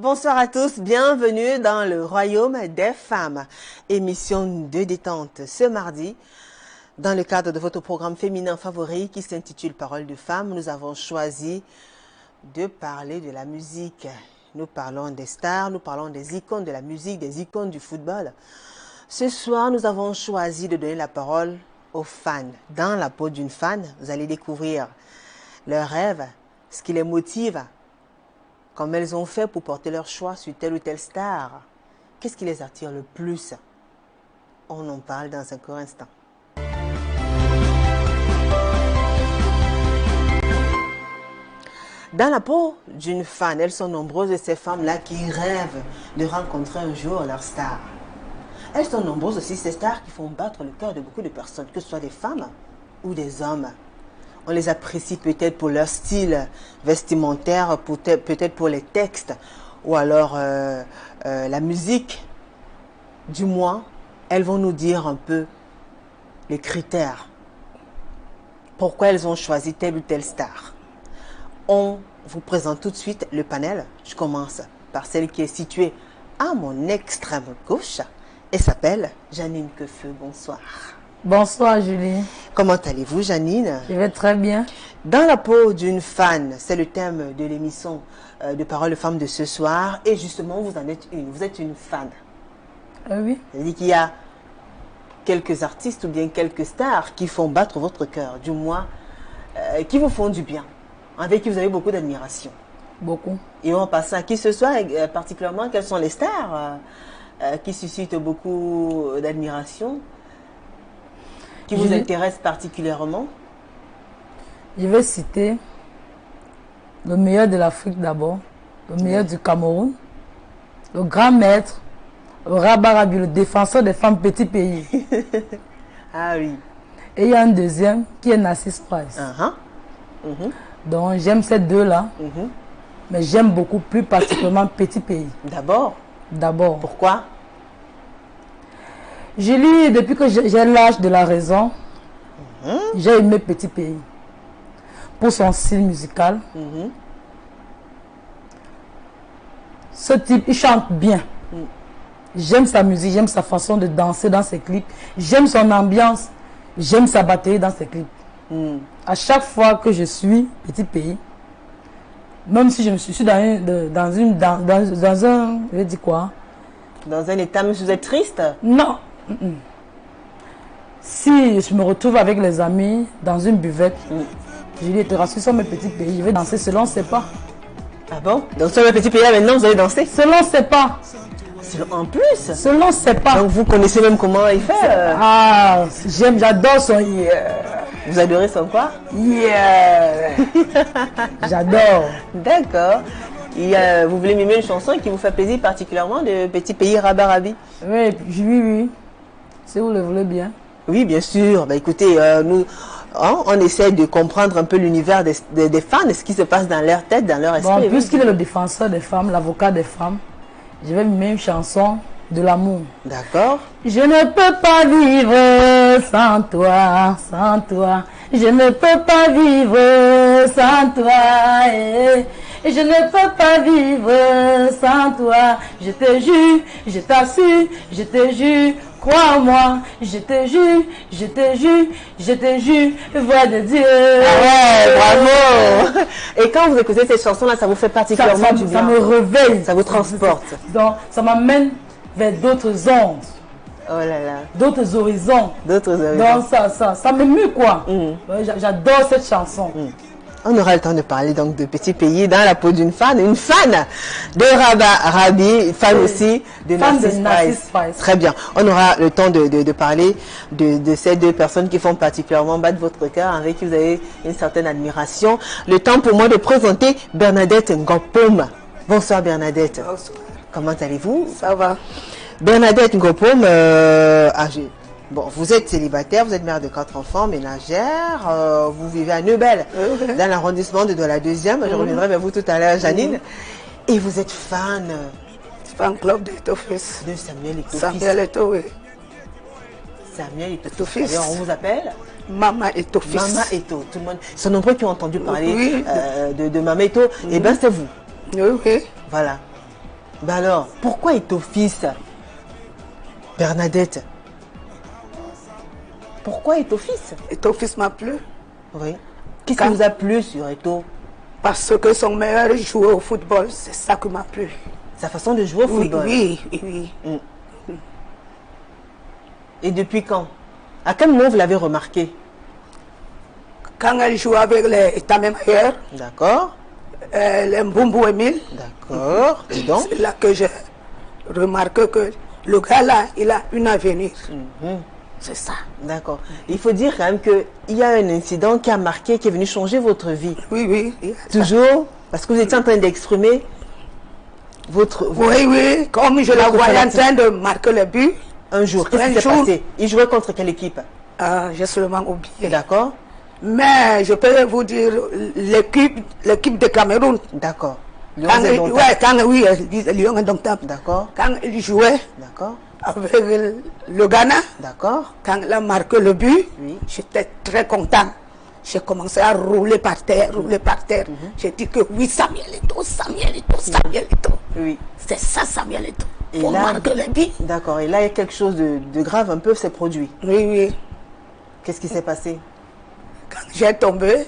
Bonsoir à tous, bienvenue dans le Royaume des femmes, émission de détente ce mardi. Dans le cadre de votre programme féminin favori qui s'intitule Paroles de femmes, nous avons choisi de parler de la musique. Nous parlons des stars, nous parlons des icônes de la musique, des icônes du football. Ce soir, nous avons choisi de donner la parole aux fans. Dans la peau d'une fan, vous allez découvrir leurs rêves, ce qui les motive, comment elles ont fait pour porter leur choix sur telle ou telle star. Qu'est-ce qui les attire le plus? On en parle dans un court instant. Dans la peau d'une fan, elles sont nombreuses ces femmes-là qui rêvent de rencontrer un jour leur star. Elles sont nombreuses aussi ces stars qui font battre le cœur de beaucoup de personnes, que ce soit des femmes ou des hommes. On les apprécie peut-être pour leur style vestimentaire, peut-être pour les textes ou alors la musique. Du moins, elles vont nous dire un peu les critères. Pourquoi elles ont choisi telle ou telle star. On vous présente tout de suite le panel. Je commence par celle qui est située à mon extrême gauche et s'appelle Janine Quefeu. Bonsoir. Bonsoir Julie. Comment allez-vous Janine? Je vais très bien. Dans la peau d'une fan, c'est le thème de l'émission de Paroles de femmes de ce soir. Et justement, vous en êtes une. Vous êtes une fan. Oui. C'est-à-dire qu'il y a quelques artistes ou bien quelques stars qui font battre votre cœur, du moins, qui vous font du bien, avec qui vous avez beaucoup d'admiration. Beaucoup. Et on passe à qui ce soir, particulièrement, quelles sont les stars qui suscitent beaucoup d'admiration, qui vous intéressent particulièrement? Je vais citer le meilleur de l'Afrique d'abord, le meilleur du Cameroun, le grand maître, le Rabat Rabi, le défenseur des femmes petit pays. Ah oui. Et il y a un deuxième qui est Narcisse Price. Donc j'aime ces deux-là, mais j'aime beaucoup plus particulièrement petit pays. D'abord? D'abord. Pourquoi? Je lis depuis que j'ai l'âge de la raison. J'ai aimé Petit Pays pour son style musical. Ce type, il chante bien. J'aime sa musique, j'aime sa façon de danser dans ses clips. J'aime son ambiance, j'aime sa batterie dans ses clips. À chaque fois que je suis Petit Pays, même si je me suis dans un, je vais dire quoi? Dans un état, même si vous êtes triste? Non. Si je me retrouve avec les amis dans une buvette, je dis, te rassure, sur mes petits pays, je vais danser selon ses pas. Ah bon? Donc sur mes petits pays, maintenant vous allez danser? Selon ses pas. En plus? Selon ses pas. Donc vous connaissez même comment il fait? Ah, j'adore son yeah. Vous adorez son quoi? Yeah. J'adore. D'accord. Vous voulez mimer une chanson qui vous fait plaisir particulièrement de Petit Pays Rabat Rabi? Oui, oui. Si vous le voulez bien. Oui, bien sûr. Bah, écoutez, nous, on essaie de comprendre un peu l'univers des fans, ce qui se passe dans leur tête, dans leur esprit. Bon, puisqu'il est le défenseur des femmes, l'avocat des femmes, je vais mimer une chanson de l'amour. D'accord. Je ne peux pas vivre sans toi, sans toi. Je ne peux pas vivre sans toi. Et je ne peux pas vivre sans toi. Je te jure, je t'assure, je te jure, crois-moi. Je te jure, je te jure, je te jure, voix de Dieu. Ah ouais, bravo. Et quand vous écoutez cette chanson-là, ça vous fait particulièrement du bien? Ça me réveille. Ça vous transporte? Donc, ça m'amène vers d'autres ondes. Oh là là. D'autres horizons. D'autres horizons. Donc ça m'émue quoi. J'adore cette chanson. On aura le temps de parler donc de Petit Pays dans la peau d'une fan de Rabat Rabi, fan aussi de Narcisse Price. Très bien. On aura le temps de parler de ces deux personnes qui font particulièrement battre votre cœur, avec qui vous avez une certaine admiration. Le temps pour moi de présenter Bernadette Ngopom. Bonsoir Bernadette. Bonsoir. Comment allez-vous? Ça va. Bernadette Ngopom, bon, vous êtes célibataire, vous êtes mère de 4 enfants, ménagère, vous vivez à Neubel, dans l'arrondissement de la 2e. Je reviendrai vers vous tout à l'heure, Janine. Et vous êtes fan club d'Etofis. De Samuel Eto'o. Samuel Eto'o, oui. Samuel Eto'o. Alors, on vous appelle Maman Eto'o. Maman Eto'o. Tout le monde, sont nombreux qui ont entendu parler de Maman Eto'o. Et bien, c'est vous. Oui, oui. Voilà. Ben alors, pourquoi Eto'o-fils, Bernadette? Pourquoi Eto'o-fils? Eto'o-fils m'a plu. Oui. Qu'est-ce qui vous a plu sur Eto'o? Parce que son meilleur joueur au football, c'est ça qui m'a plu. Sa façon de jouer au football? Oui, oui, oui. Et depuis quand? À quel moment vous l'avez remarqué? Quand elle joue avec les États-Membres. D'accord. Les Mbumbu Emile. D'accord. Et donc? C'est là que j'ai remarqué que le gars là, il a une avenir. C'est ça. D'accord. Il faut dire quand même qu'il y a un incident qui a marqué, qui est venu changer votre vie. Oui, oui. Toujours parce que vous étiez en train d'exprimer votre... Oui, oui. Comme je la voyais en train de marquer le but. Un jour, qu'est-ce qui s'est passé? Il jouait contre quelle équipe? J'ai seulement oublié. D'accord. Mais je peux vous dire l'équipe de Cameroun. D'accord. Oui, Lyon Indomptable. D'accord. Quand il jouait avec le Ghana, quand il a marqué le but, j'étais très content. J'ai commencé à rouler par terre. J'ai dit que oui, Samuel Eto'o. Oui. C'est ça, Samuel Eto'o. Et là, d'accord. Et là, il y a quelque chose de grave un peu s'est produit. Oui, oui. Qu'est-ce qui s'est passé? Quand j'ai tombé,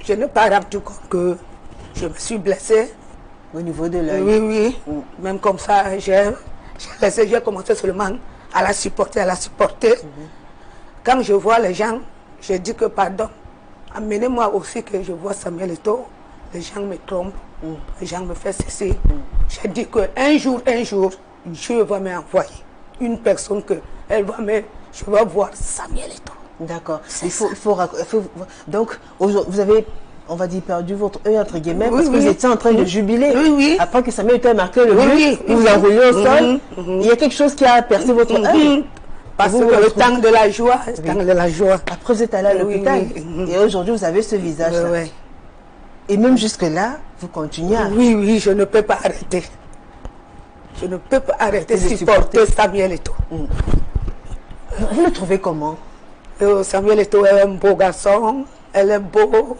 je n'ai pas rendu compte que je me suis blessée. Au niveau de l'œil? Oui, oui. Même comme ça, j'ai commencé seulement à la supporter. Quand je vois les gens, je dis que pardon. Amenez-moi aussi que je vois Samuel Eto'o. Les gens me trompent. Les gens me font cesser. J'ai dit qu'un jour, Dieu va m'envoyer une personne que je vais voir Samuel Eto'o. D'accord. Donc, vous avez, on va dire, perdu votre œil, entre guillemets, parce que vous étiez en train de jubiler. Oui, oui. Après que Samuel Eto'o a marqué le but, vous vous enroulez au sol. Il y a quelque chose qui a percé votre œil. Parce que le temps de la joie, Après, vous êtes allé à l'hôpital. Et aujourd'hui, vous avez ce visage-là. Oui. Et même jusque-là, vous continuez à... Oui, je ne peux pas arrêter. Je ne peux pas arrêter de supporter Samuel Eto'o. Vous le trouvez comment? Samuel Eto'o est un beau garçon. Elle est beau.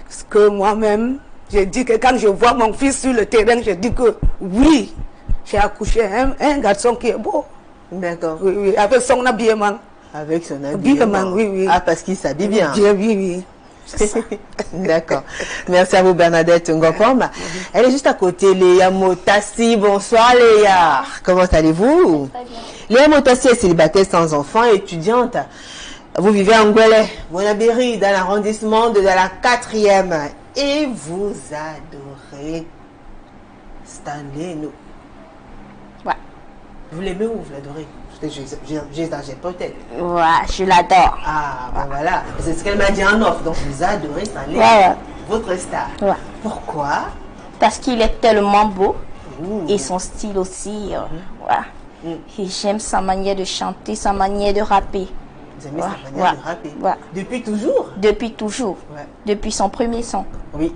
Parce que moi-même, je dis que quand je vois mon fils sur le terrain, je dis que oui, j'ai accouché un garçon qui est beau. D'accord. Oui, avec son habillement. Avec son habillement, oui. Ah, parce qu'il s'habille bien. Oui. D'accord. Merci à vous, Bernadette Ngopom. Elle est juste à côté, Léa Motassi. Bonsoir, Léa. Comment allez-vous? Très bien. Léa Motassi est célibataire sans enfant, étudiante. Vous vivez à Ngwele, Bonabéry, dans l'arrondissement de la 4e. Et vous adorez Stanley No. Ouais. Vous l'aimez ou vous l'adorez? J'exagère peut-être. Ouais, je l'adore. Ah, ben voilà. C'est ce qu'elle m'a dit en off. Donc, vous adorez Stanley, votre star. Ouais. Pourquoi? Parce qu'il est tellement beau. Et son style aussi. Et j'aime sa manière de chanter, sa manière de rapper. Vous aimez sa manière de rapper? Depuis toujours? Depuis toujours. Depuis son premier son. Oui.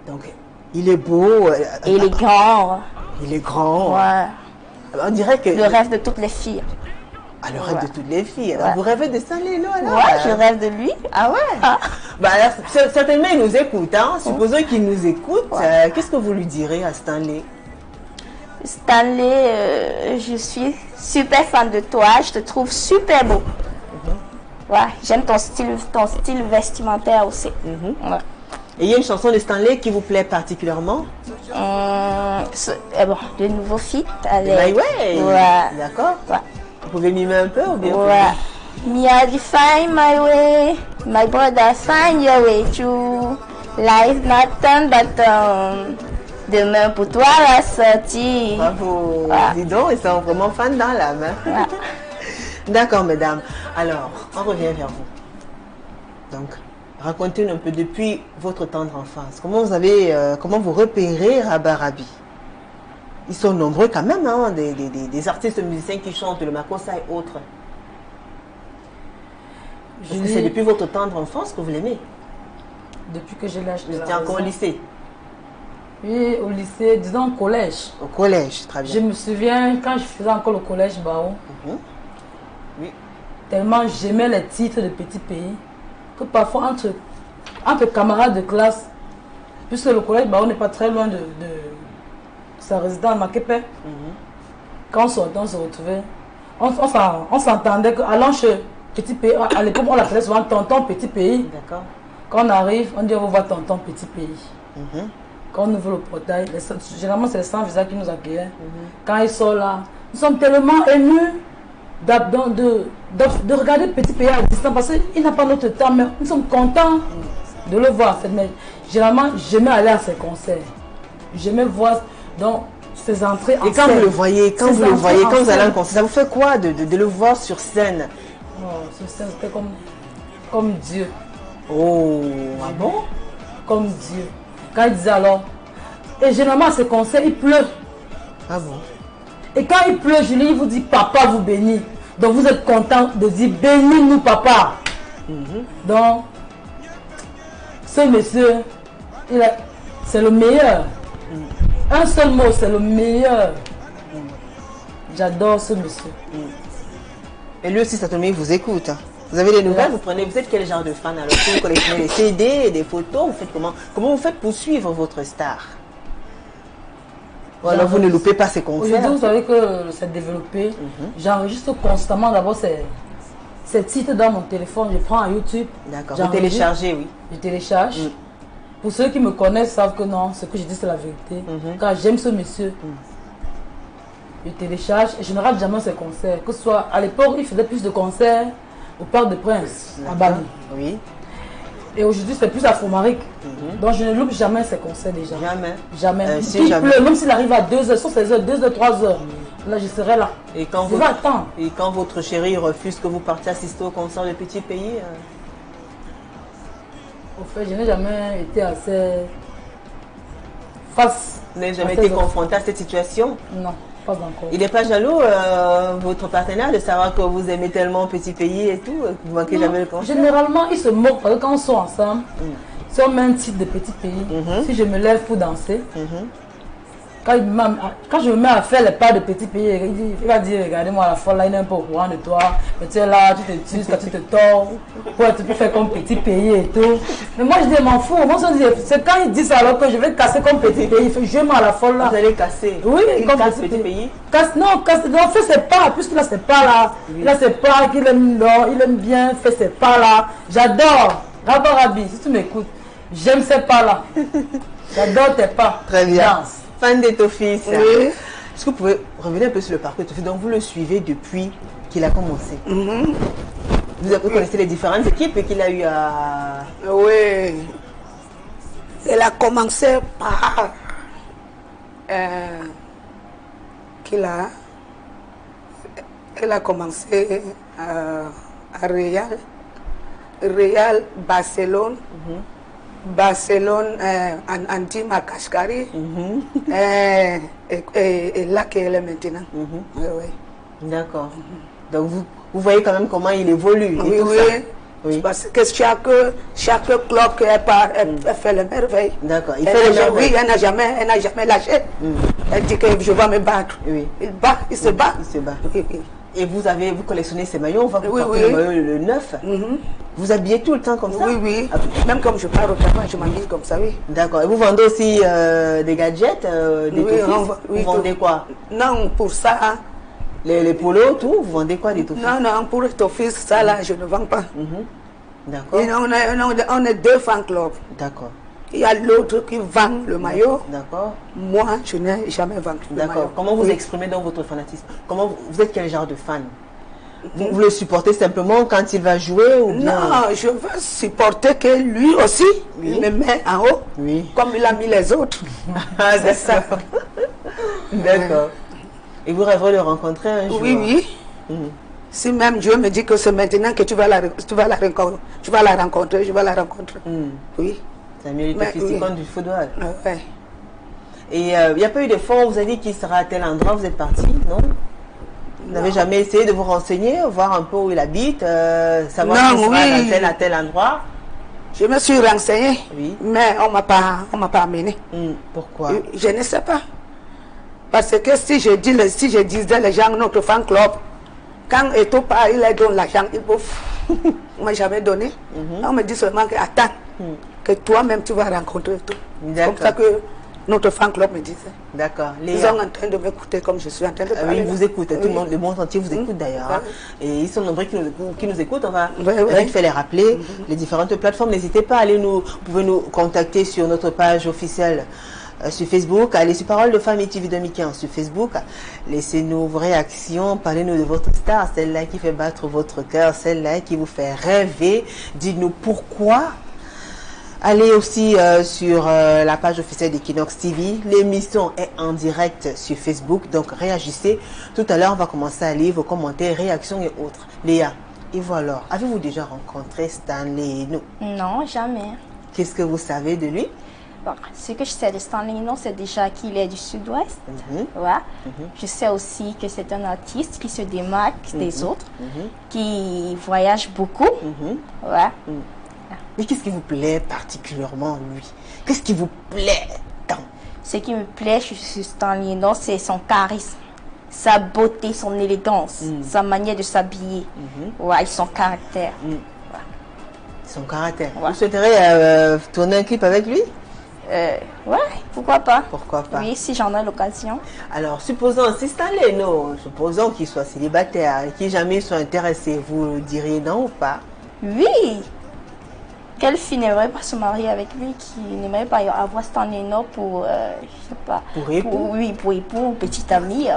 Donc, il est beau. Et il est grand. Il est grand. Ouais. On dirait que... Le rêve de toutes les filles. Ah, le rêve de toutes les filles. Vous rêvez de Stanley No, alors? Ouais, je rêve de lui. Ah ouais? Bah, alors, certainement, il nous écoute. Hein? Supposons qu'il nous écoute. Qu'est-ce que vous lui direz à Stanley? Stanley, je suis super fan de toi. Je te trouve super beau. J'aime ton style vestimentaire aussi. Et il y a une chanson de Stanley qui vous plaît particulièrement? De nouveaux feats. My Way. D'accord. Vous pouvez mimer un peu ou bien? Me I define my way, my brother find your way through. Life not turn but turn. Demain pour toi la sortie. Bravo. Dis donc, ils sont vraiment fans dans l'âme. D'accord, mesdames. Alors, on revient vers vous. Donc, racontez-nous un peu depuis votre tendre enfance. Comment vous repérez Rabarabi? Ils sont nombreux quand même, hein, des artistes musiciens qui chantent le makossa et autres. Parce que c'est depuis votre tendre enfance que vous l'aimez? Depuis que j'ai l'âge de... Vous étiez encore au lycée? Oui, au lycée, disons au collège. Au collège, très bien. Je me souviens, quand je faisais encore le collège Bao, tellement j'aimais les titres de petits pays, que parfois entre camarades de classe, puisque le collège Bao n'est pas très loin sa résidence à Makepe. Quand on sortait, on se retrouvait. On s'entendait qu'allant chez Petit Pays, à l'époque, on l'appelait souvent Tonton Petit Pays. D'accord. Quand on arrive, on dit on va voir Tonton Petit Pays. Quand on ouvre le portail, généralement c'est les sans-visa qui nous accueillaient. Quand ils sont là, nous sommes tellement émus de regarder Petit Pays à distance parce qu'il n'a pas notre temps, mais nous sommes contents de le voir. Mais généralement, j'aimais aller à ses concerts. J'aimais voir donc, ses entrées en scène. Et quand vous le voyez, quand vous allez à un concert, ça vous fait quoi de le voir sur scène? Sur scène, c'était comme Dieu. Oh, ah bon? Comme Dieu. Quand il disait alors, et généralement à ces concerts, il pleut. Ah bon? Et quand il pleut, Julie, il vous dit papa vous bénit. Donc vous êtes content de dire bénis-nous papa. Donc, ce monsieur, c'est le meilleur. Un seul mot, c'est le meilleur. J'adore ce monsieur. Et lui aussi, certainement, il vous écoute. Vous avez des nouvelles, vous êtes quel genre de fan alors? Vous collectionnez des CD, des photos, vous faites comment vous faites pour suivre votre star? Ou alors vous ne loupez pas ces concerts? Aujourd'hui, vous savez que c'est développé. J'enregistre constamment d'abord ces titres dans mon téléphone. Je prends à YouTube. D'accord, vous téléchargez, oui. Je télécharge. Pour ceux qui me connaissent savent que non, ce que je dis c'est la vérité. Quand j'aime ce monsieur, je télécharge et je ne rate jamais ses concerts. Que ce soit à l'époque, il faisait plus de concerts au Parc des Princes, à Bali. Oui. Et aujourd'hui, c'est plus à Fomaric. Donc, je ne loupe jamais ses concerts déjà. Jamais. Jamais. Il pleut, même s'il arrive à 2h, sur ces heures, 2h, 3h, là, je serai là. Et quand votre chéri refuse que vous partiez assister au concert de Petit Pays Au fait, je n'ai jamais été assez face. Vous n'avez jamais été confronté à cette situation? Non. Pas encore. Il n'est pas jaloux, votre partenaire, de savoir que vous aimez tellement Petit Pays et tout, que vous manquez jamais le concert? Généralement, il se moque parce que quand on sort ensemble, si on met un titre de Petit Pays, si je me lève pour danser, quand je me mets à faire les pas de Petit Pays, il va dire, regardez-moi la folle là, il n'est pas au courant de toi, mais tu es là, tu te tues, tu te tords, pour faire comme Petit Pays et tout. Mais moi je dis, m'en fous, c'est quand il dit ça alors que je vais casser comme Petit Pays, il fait je à la folle là. Vous allez casser? Oui, comme Petit Pays. Non, fait ses pas, puisqu'il a ses pas là, il a ses pas qu'il aime, il aime bien, fait ses pas là. J'adore, Rabi, si tu m'écoutes, j'aime ces pas là. J'adore tes pas. Très bien. Danse. Fan d'Etofis. Oui. Est-ce que vous pouvez revenir un peu sur le parcours d'Etofis? Donc vous le suivez depuis qu'il a commencé. Vous connaissez les différentes équipes qu'il a eu à... Oui. Il a commencé par... Il a commencé à Real, Barcelone. Barcelone, Antima Kashkari, et là qu'elle est maintenant. Oui. D'accord. Donc vous voyez quand même comment il évolue. Oui, oui. Parce que chaque club elle fait le merveille. D'accord. Il fait le merveille. Oui, elle n'a jamais lâché. Elle dit que je vais me battre. Oui. Il se bat. Il se bat. Oui. Et vous collectionnez ces maillots, on va vous porter le maillot le 9. Vous habillez tout le temps comme ça? Oui. Même comme je pars au travail, je m'habille comme ça, oui. D'accord. Et vous vendez aussi des gadgets, des vous vendez quoi? Non, pour ça... Les polos, tout, vous vendez quoi des Tofis? Non, pour Tofis, ça là, je ne vends pas. D'accord. On est deux fan clubs. D'accord. Il y a l'autre qui vend le maillot. D'accord. Moi, je n'ai jamais vendu le maillot. D'accord. Comment vous exprimez donc votre fanatisme? Vous êtes quel genre de fan? Vous le supportez simplement quand il va jouer ou bien... Non, je veux supporter que lui aussi, il me met en haut, comme il a mis les autres. C'est ça. D'accord. Et vous rêvez de le rencontrer un jour? Oui. Si même Dieu me dit que c'est maintenant que tu vas la rencontrer. Oui. C'est un milieu physique du football. Oui. Et il n'y a pas eu de fois où vous avez dit qu'il sera à tel endroit, vous êtes parti, non? Vous n'avez jamais essayé de vous renseigner, voir un peu où il habite, savoir qu'il sera à tel endroit? Je me suis renseignée, mais on ne m'a pas amené. Pourquoi? Je ne sais pas. Parce que si je disais les gens, notre fan club, quand Eto part, il leur donne l'argent, il bouffe. Moi, j'avais donné. On me dit seulement que attends, que toi-même tu vas rencontrer tout. C'est comme ça que Notre fan club me disait. D'accord. Ils sont en train de m'écouter comme je suis en train de parler. Oui, ils vous écoutent. Tout le monde entier vous écoute d'ailleurs. Hein. Et ils sont nombreux qui nous écoutent. On va vite fait les rappeler. Les différentes plateformes. N'hésitez pas à aller vous pouvez nous contacter sur notre page officielle sur Facebook. Allez sur Parole de Famille TV 2015 sur Facebook. Laissez-nous vos réactions. Parlez-nous de votre star. Celle-là qui fait battre votre cœur. Celle-là qui vous fait rêver. Dites-nous pourquoi. Allez aussi sur la page officielle d'Equinox TV. L'émission est en direct sur Facebook, donc réagissez. Tout à l'heure, on va commencer à lire vos commentaires, réactions et autres. Léa, et vous alors, avez-vous déjà rencontré Stanley Eno? Non, jamais. Qu'est-ce que vous savez de lui? Bon, ce que je sais de Stanley Eno, c'est déjà qu'il est du sud-ouest. Je sais aussi que c'est un artiste qui se démarque des autres, qui voyage beaucoup. Mais qu'est-ce qui vous plaît particulièrement lui? Qu'est-ce qui vous plaît tant? Ce qui me plaît chez Stanley Eno, c'est son charisme, sa beauté, son élégance, sa manière de s'habiller, et son caractère. Son caractère. Vous souhaiteriez tourner un clip avec lui? Ouais, pourquoi pas? Pourquoi pas? Oui, si j'en ai l'occasion. Alors, supposons, si Stanley Eno, supposons qu'il soit célibataire et qu'il jamais soit intéressé, vous diriez non ou pas? Oui! Quelle fille n'aimerait pas se marier avec lui, qui n'aimerait pas avoir Stanley Eno pour, je sais pas, pour époux? Oui, pour époux, petit ami.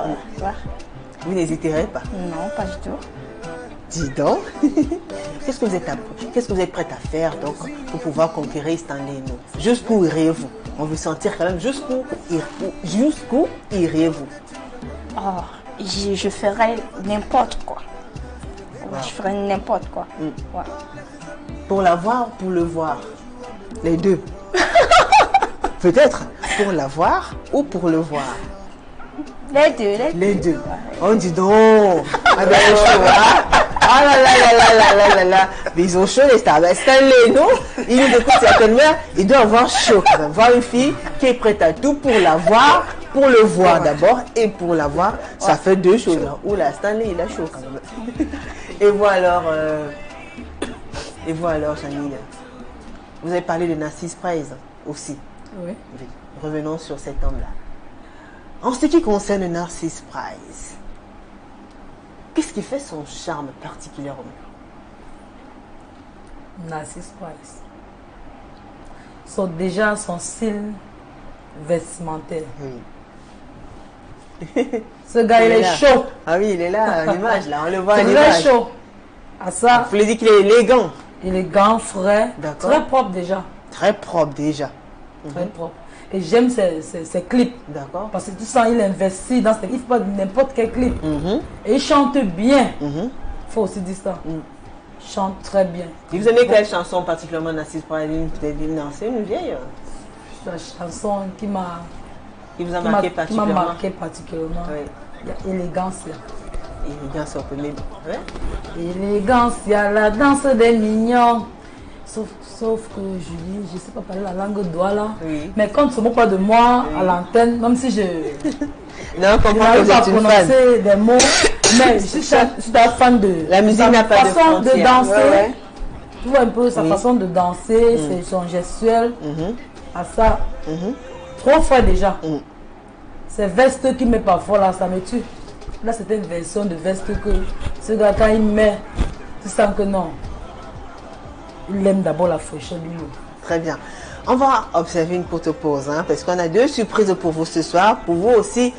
Vous n'hésiterez pas? Non, pas du tout. Dis donc, qu'est-ce que vous êtes prête à faire donc pour pouvoir conquérir Stanley Eno? Jusqu'où irez-vous? On veut sentir quand même jusqu'où irez-vous? Oh, je ferais n'importe quoi. Je ferais n'importe quoi. Pour la voir, pour le voir? Les deux. Peut-être pour la voir ou pour le voir? Les deux. Les deux. On dit donc. Ah ben, chaud, hein? Ah là là. Mais ils ont chaud les stars. Ben, Stanley Eno, il nous écoute certainement, il doit avoir chaud quand même. Voir une fille qui est prête à tout pour la voir, pour le voir d'abord et pour la voir, ça fait deux choses. Oula, Stanley, il a chaud quand même. Et vous alors, Janine, vous avez parlé de Narcisse Price aussi. Oui. Revenons sur cet homme-là. En ce qui concerne Narcisse Price, qu'est-ce qui fait son charme particulièrement? Narcisse Price. Déjà son style vestimentaire. Ce gars, il est chaud. Ah oui, il est là, à l'image, là, on le voit à l'image. l'image. Il est chaud. À ça. Vous voulez dire qu'il est élégant? Élégant, frais. Très propre déjà. Très propre déjà. Très propre. Et j'aime ses clips. D'accord. Parce que tu sens qu'il investit dans ses clips. Il ne fait pas n'importe quel clip. Et il chante bien. Il faut aussi dire ça. Il chante très bien. Et vous aimez quelle chanson particulièrement Narcisse Price? Non, c'est une vieille. La chanson qui vous a marqué particulièrement. Qui m'a marqué particulièrement. Oui. Il y a Élégance là. Élégance, on peut même. Élégance, il y a la danse des mignons. Sauf que Julie, je ne sais pas parler la langue douala. Oui. Mais quand tu ne moques pas de moi à l'antenne, même si je n'arrive pas à prononcer des mots, mais je suis un fan de la musique, n'a pas de façon de danser. Tu vois un peu sa Oui. façon de danser, son gestuel. À ça, 3 fois déjà. Ces vestes qu'il met parfois là, ça me tue. Là, c'était une version de veste que ce gars, quand il met, tu sens que non. Il aime d'abord la fraîcheur du mot. Très bien. On va observer une courte pause, hein, parce qu'on a 2 surprises pour vous ce soir. Pour vous aussi,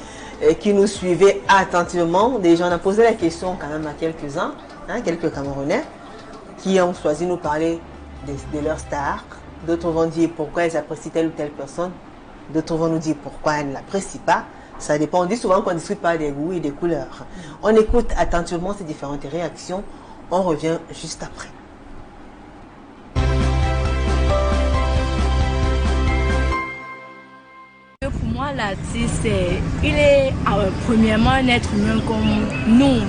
qui nous suivez attentivement. Déjà, on a posé la question quand même à quelques-uns, hein, quelques Camerounais, qui ont choisi de nous parler de leur star. D'autres vont dire pourquoi ils apprécient telle ou telle personne. D'autres vont nous dire pourquoi elles ne l'apprécient pas. Ça dépend. On dit souvent qu'on ne discute pas des goûts et des couleurs. On écoute attentivement ces différentes réactions. On revient juste après. Pour moi, l'artiste, il est premièrement un être humain comme nous.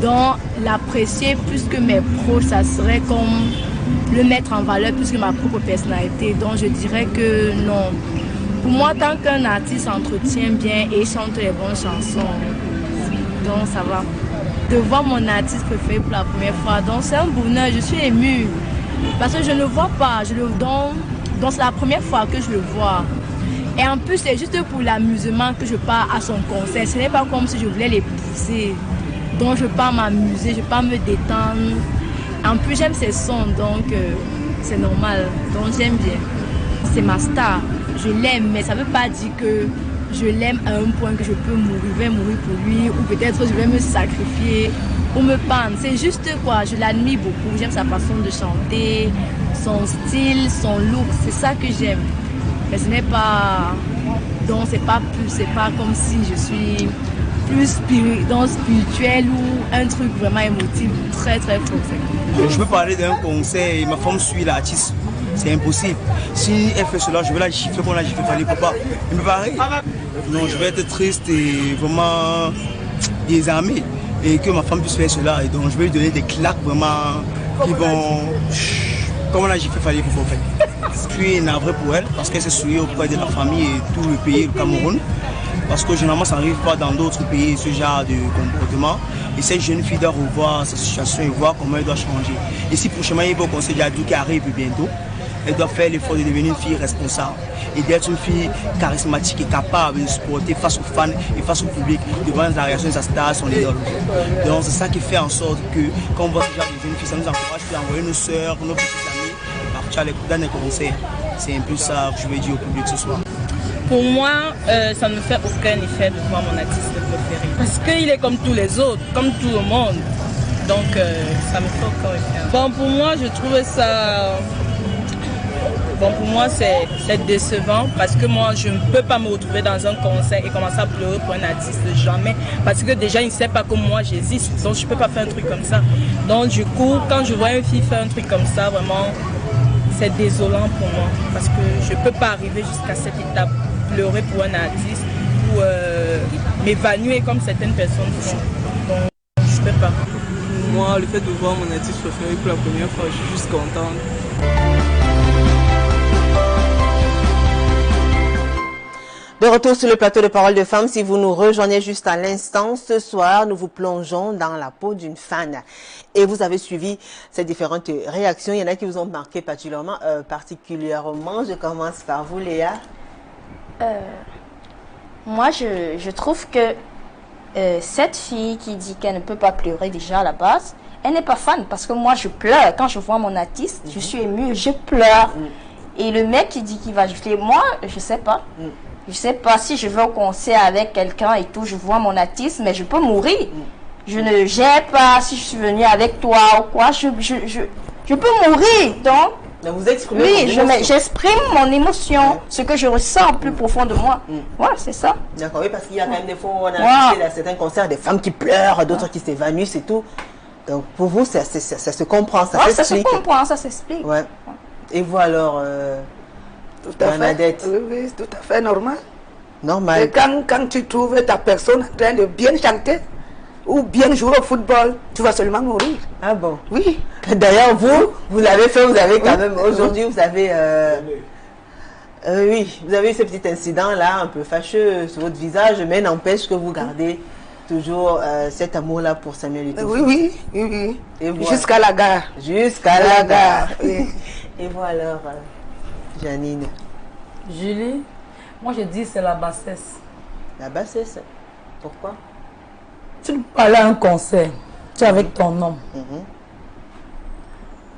Donc, l'apprécier plus que mes proches, ça serait comme le mettre en valeur plus que ma propre personnalité. Donc, je dirais que non. Pour moi, tant qu'un artiste s'entretient bien et chante les bonnes chansons, donc ça va. De voir mon artiste préféré pour la première fois, donc c'est un bonheur, je suis émue. Parce que je ne le vois pas, donc c'est la première fois que je le vois. Et en plus, c'est juste pour l'amusement que je pars à son concert. Ce n'est pas comme si je voulais les pousser. Donc, je pars m'amuser, je pars me détendre. En plus, j'aime ses sons, donc c'est normal. Donc, j'aime bien. C'est ma star. Je l'aime, mais ça ne veut pas dire que je l'aime à un point que je peux mourir, je vais mourir pour lui, ou peut-être je vais me sacrifier ou me pendre. C'est juste quoi, je l'admire beaucoup. J'aime sa façon de chanter, son style, son look. C'est ça que j'aime. Mais ce n'est pas... Donc, c'est pas comme si je suis plus spirituel ou un truc vraiment émotif, très très fort. Je peux parler d'un concert et ma femme suit l'artiste. C'est impossible. Si elle fait cela, je vais la gifler comme la gifler Fally Ipupa. Il me paraît. Non, je vais être triste et vraiment désarmé. Et que ma femme puisse faire cela. Et donc je vais lui donner des claques vraiment qui vont... Comme la gifler Fally Ipupa en fait. Je suis navré pour elle parce qu'elle s'est souillée auprès de la famille et tout le pays, le Cameroun. Parce que généralement ça n'arrive pas dans d'autres pays ce genre de comportement. Et cette jeune fille doit revoir sa situation et voir comment elle doit changer. Et si prochainement il y a un conseil d'Adou qui arrive bientôt, elle doit faire l'effort de devenir une fille responsable et d'être une fille charismatique et capable de se porter face aux fans et face au public devant la réaction de sa star, son idole. Donc c'est ça qui fait en sorte que quand on voit ce genre de jeunes filles, ça nous encourage à envoyer nos soeurs, nos petites amies, partir dans les concerts. C'est un peu ça que je vais dire au public ce soir. Pour moi, ça ne me fait aucun effet de voir mon artiste préféré. Parce qu'il est comme tous les autres, comme tout le monde. Donc ça me fait aucun effet. Bon, pour moi, je trouve ça... Bon, pour moi, c'est décevant parce que moi, je ne peux pas me retrouver dans un concert et commencer à pleurer pour un artiste, jamais. Parce que déjà, il ne sait pas que moi, j'existe. Donc, je ne peux pas faire un truc comme ça. Donc, du coup, quand je vois une fille faire un truc comme ça, vraiment, c'est désolant pour moi. Parce que je ne peux pas arriver jusqu'à cette étape, pleurer pour un artiste ou m'évanouir comme certaines personnes font. Donc, je ne peux pas. Moi, le fait de voir mon artiste préféré pour la première fois, je suis juste contente. De retour sur le plateau de Paroles de Femmes, si vous nous rejoignez juste à l'instant, ce soir, nous vous plongeons dans la peau d'une fan. Et vous avez suivi ces différentes réactions. Il y en a qui vous ont marqué particulièrement. Je commence par vous, Léa. Moi, je trouve que cette fille qui dit qu'elle ne peut pas pleurer déjà à la base, elle n'est pas fan. Parce que moi, je pleure. Quand je vois mon artiste, je suis émue, je pleure. Et le mec qui dit qu'il va gifler, moi, je sais pas. Je sais pas si je vais au concert avec quelqu'un et tout, je vois mon artiste, mais je peux mourir. Je ne gère pas si je suis venue avec toi ou quoi, je peux mourir. Donc, mais vous exprimez oui, j'exprime mon émotion, ce que je ressens plus profond de moi. Voilà, c'est ça. D'accord, oui, parce qu'il y a quand même des fois où on a assisté à certains concerts, des femmes qui pleurent, d'autres qui s'évanouissent et tout. Donc, pour vous, ça se comprend, ça s'explique. Ça se comprend, ça s'explique. Ouais. Et vous alors tout à fait. Oui, tout à fait normal. Normal. Et quand tu trouves ta personne en train de bien chanter ou bien jouer au football, tu vas seulement mourir. Ah bon? Oui. D'ailleurs, vous l'avez fait, vous avez quand même, aujourd'hui, vous avez... oui, vous avez eu ce petit incident-là, un peu fâcheux sur votre visage, mais n'empêche que vous gardez toujours cet amour-là pour Samuel Etoufo. Oui. Et voilà. Jusqu'à la gare. Jusqu'à la gare. Oui. Et vous alors, Janine? Julie, moi je dis c'est la bassesse. La bassesse? Pourquoi? Tu peux aller à un concert, tu es avec ton homme.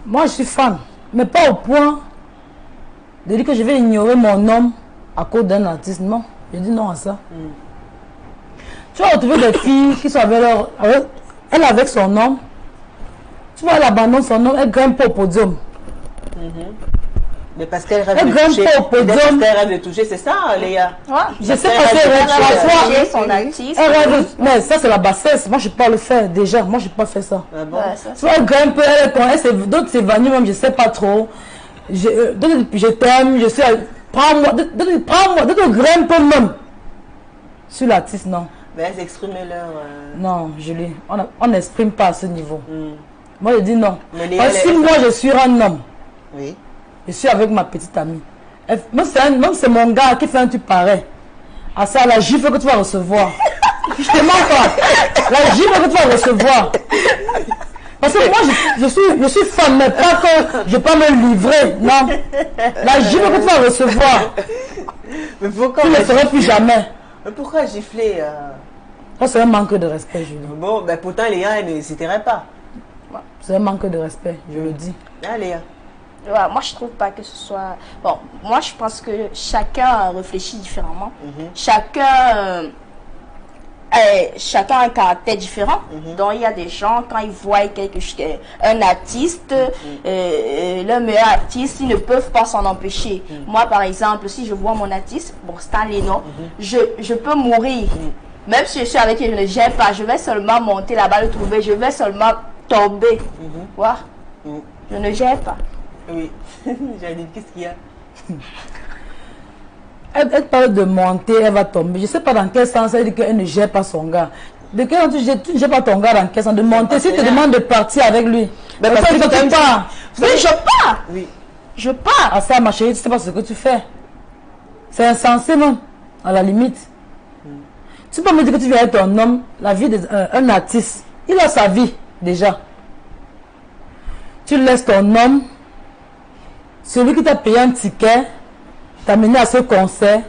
Moi je suis fan, mais pas au point de dire que je vais ignorer mon homme à cause d'un artiste. Non, je dis non à ça. Tu vas retrouver des filles qui sont elle avec son homme. Tu vois, elle abandonne son homme, elle grimpe pas au podium. Mais parce qu'elle rêve de toucher. Parce qu'elle rêve de toucher, c'est ça, Léa? Je sais pas si elle rêve de son artiste. Mais ça, c'est la bassesse. Moi, je ne peux pas le faire déjà. Moi, je ne peux pas faire ça. Ah bon? Tu vois, elle grimpe, d'autres s'évanouissent, même, je ne sais pas trop. Je t'aime, je suis. Prends-moi, d'autres grimpent même. Sur l'artiste, non. Mais elles expriment leur... Non, Julie, on n'exprime pas à ce niveau. Moi, je dis non. Parce que si moi, je suis un homme, oui. Je suis avec ma petite amie. Même c'est mon gars qui fait un truc pareil. Ah ça, la gifle que tu vas recevoir. Je te mens pas. La gifle que tu vas recevoir. Parce que moi, je suis femme, mais pas que je ne vais pas me livrer. Non. La gifle que tu vas recevoir. Mais pourquoi? Tu ne le feras plus jamais. Mais pourquoi gifler Ça, c'est un manque de respect, Julie. Bon, ben pourtant, Léa, elle n'hésiterait pas. C'est un manque de respect, je le dis. Ah, Léa. Ouais, moi, je trouve pas que ce soit... Bon, moi, je pense que chacun réfléchit différemment. Chacun a un caractère différent. Donc, il y a des gens, quand ils voient un artiste, le meilleur artiste, ils ne peuvent pas s'en empêcher. Moi, par exemple, si je vois mon artiste, bon, Stan Leno, je peux mourir. Même si je suis avec lui, je ne gère pas. Je vais seulement monter là-bas, le trouver. Je vais seulement tomber. Voilà. Je ne gère pas. Oui. J'ai dit, qu'est-ce qu'il y a? Elle parle de monter, elle va tomber. Je ne sais pas dans quel sens elle dit qu'elle ne gère pas son gars. De quel sens tu ne gères pas ton gars dans quel sens? De monter, si tu te demandes de partir avec lui. Mais parce que tu pars. Oui, je pars. Oui. Je pars. Ah ça, ma chérie, tu ne sais pas ce que tu fais. C'est insensé, non? À la limite. Tu peux me dire que tu viens être un homme, la vie d'un artiste. Il a sa vie, déjà. Tu laisses ton homme, celui qui t'a payé un ticket, t'amener à ce concert.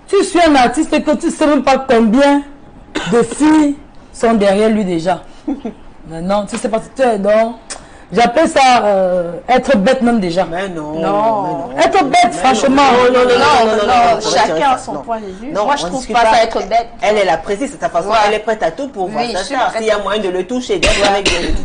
Tu suis un artiste et que tu ne sais même pas combien de filles sont derrière lui déjà. Mais non, tu sais pas si tu es donc. J'appelle ça être bête même déjà. Mais non. Non. Être bête, franchement. Non. Chacun a son point de vue. Non, moi, je trouve pas ça être bête. Elle apprécie, c'est sa façon. Ouais. Elle est prête à tout pour voir Oui, sa je suis star. prête. S'il y a moyen de le toucher, d'être avec lui,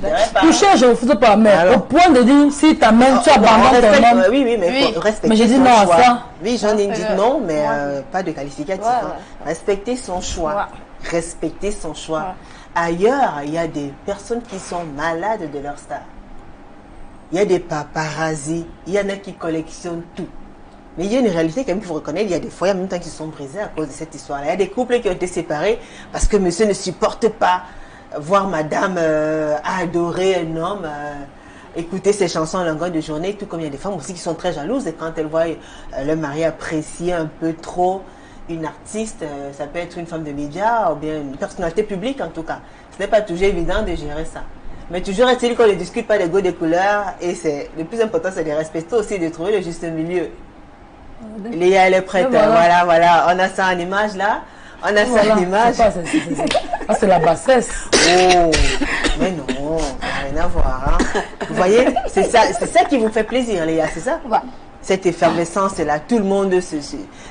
Toucher, je ne refuse pas, mais Alors. au point de dire, si ta main, tu abandonnes ton homme. Oui, mais il faut respecter Mais j'ai dit son non à choix. ça. Oui, j'en ai dit non, mais pas de qualificatif. Ouais, hein. Respecter son choix. Ouais. Respecter son choix. Ouais. Ailleurs, il y a des personnes qui sont malades de leur star. Il y a des paparazzis, il y en a qui collectionnent tout. Mais il y a une réalité quand même qu'il faut reconnaître, il y a des foyers en même temps qui sont brisés à cause de cette histoire-là. Il y a des couples qui ont été séparés parce que monsieur ne supporte pas voir madame adorer un homme, écouter ses chansons en longueur de journée, tout comme il y a des femmes aussi qui sont très jalouses et quand elles voient le mari apprécier un peu trop une artiste, ça peut être une femme de médias ou bien une personnalité publique en tout cas. Ce n'est pas toujours évident de gérer ça. Mais toujours est-il qu'on ne discute pas des goûts, des couleurs et c'est le plus important, c'est de respecter aussi, de trouver le juste milieu. Léa, elle est prête. Voilà. On a ça en image là. On a ça en image. C'est la bassesse. Oh, mais non, ça n'a rien à voir. Hein. Vous voyez, c'est ça qui vous fait plaisir, Léa, c'est ça? Ouais. Cette effervescence est là, tout le monde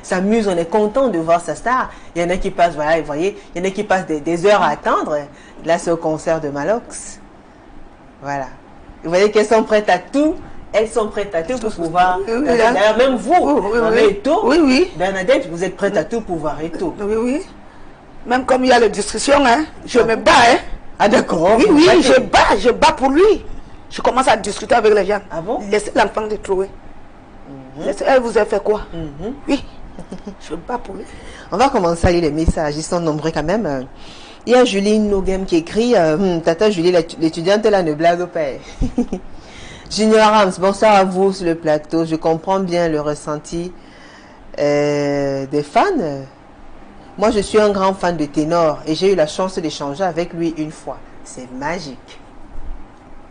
s'amuse, on est content de voir sa star. Il y en a qui passent, voilà, vous voyez, il y en a qui passent des heures à attendre. Là, c'est au concert de Malox. Voilà. Vous voyez qu'elles sont prêtes à tout. Elles sont prêtes à tout pour pouvoir. D'ailleurs, même vous, Bernadette, vous êtes prête à tout pouvoir et tout. Oui. Même comme il y a les discussions, hein, je me bats. Hein. Ah d'accord. Oui, je bats pour lui. Je commence à discuter avec les gens. Ah bon? Laissez l'enfant de trouver. Elle vous a fait quoi? Oui. Je bats pour lui. On va commencer à lire les messages. Ils sont nombreux quand même. Il y a Julie Nogem qui écrit Tata Julie, l'étudiante là ne blague pas. Junior Rams, bonsoir à vous sur le plateau. Je comprends bien le ressenti des fans. Moi, je suis un grand fan de ténor et j'ai eu la chance d'échanger avec lui une fois. C'est magique.